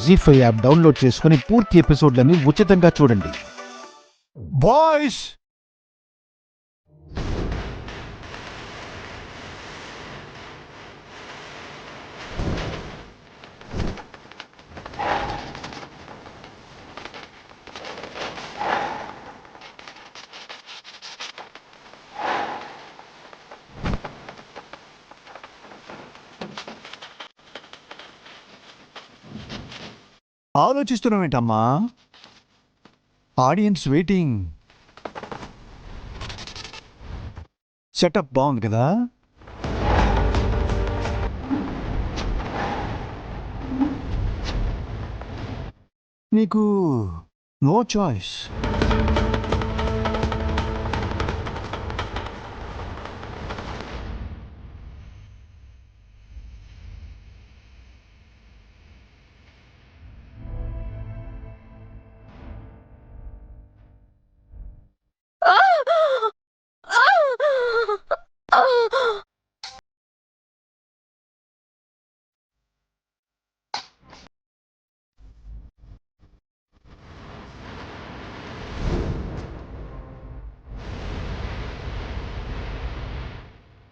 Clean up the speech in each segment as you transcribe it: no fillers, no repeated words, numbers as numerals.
జీ5 app download చేసుకుని పూర్తి ఎపిసోడ్లని ఉచితంగా చూడండి. బాయ్స్, ఆలోచిస్తున్నామేంటమ్మా? Audience waiting. సెటప్ బాగుంది కదా? నీకు నో చాయిస్.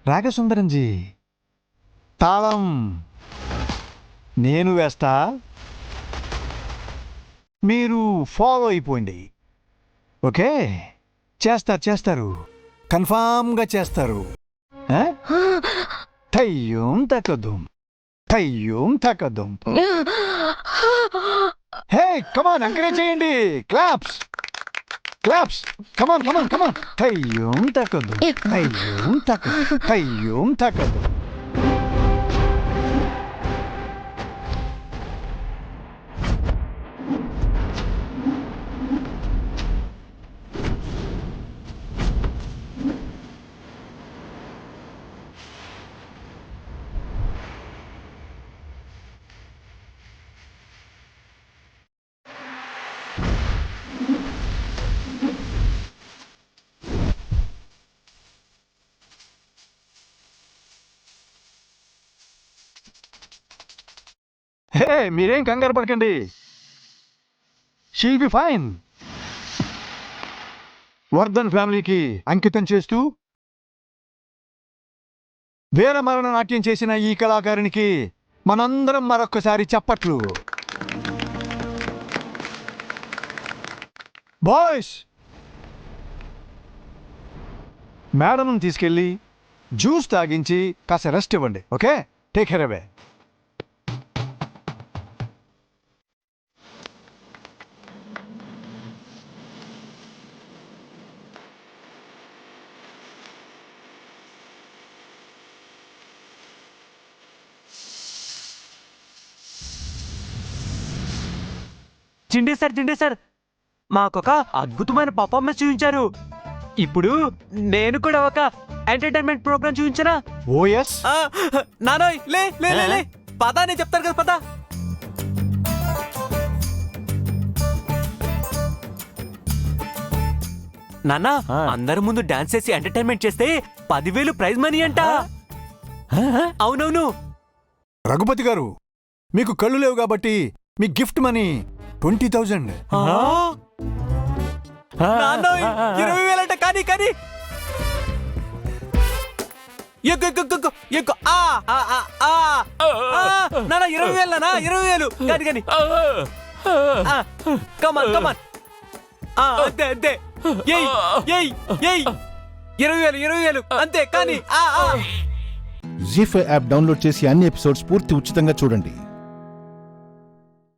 రాగసుందరంజీ, తాళం నేను వేస్తా, మీరు ఫాలో అయిపోండి. ఓకే? చేస్తారు, కన్ఫామ్గా చేస్తారు. తయ్యం తక్కదుం. హే, కమాన్, ఎంకరేజ్ చేయండి. క్లాప్స్. కమాన్. తయ్యం తక్కదు. హే, మీరేం కంగారు పడకండి. She'll be fine. వర్ధన్ ఫ్యామిలీకి అంకితం చేస్తూ వీరమరణ నాట్యం చేసిన ఈ కళాకారునికి మనందరం మరొక్కసారి చప్పట్లు. బాయ్స్, మేడంను తీసుకెళ్ళి జ్యూస్ తాగించి కాస్త రెస్ట్ ఇవ్వండి. ఓకే? టేక్ కేర్ అవే. చిండి సార్ మాకొక అద్భుతమైన పర్ఫార్మెన్స్ చూపించారు. ఇప్పుడు నేను కూడా ఒక ఎంటర్టైన్మెంట్ ప్రోగ్రామ్ చూపించనా? ఓఎస్. నానోయ్, లే పదా, నేను చెప్తాను కదా, పదా. నాన్న, అందరి ముందు డాన్స్ చేసి ఎంటర్టైన్మెంట్ చేస్తే 10,000 ప్రైజ్ మనీ అంట. అవునవును. రఘుపతి గారు, మీకు కళ్ళు లేవు కాబట్టి మీ గిఫ్ట్ మనీ 20,000. నాన్నోయ్, 20,000 అంట. కానీ ఎక్కు. నాన్న, 20,000 నాన్న, 20,000. కానీ కమాన్. అంతే. ఏయ్ 20,000 అంతే. కానీ జీ5 యాప్ డౌన్లోడ్ చేసి అన్ని ఎపిసోడ్స్ పూర్తి ఉచితంగా చూడండి.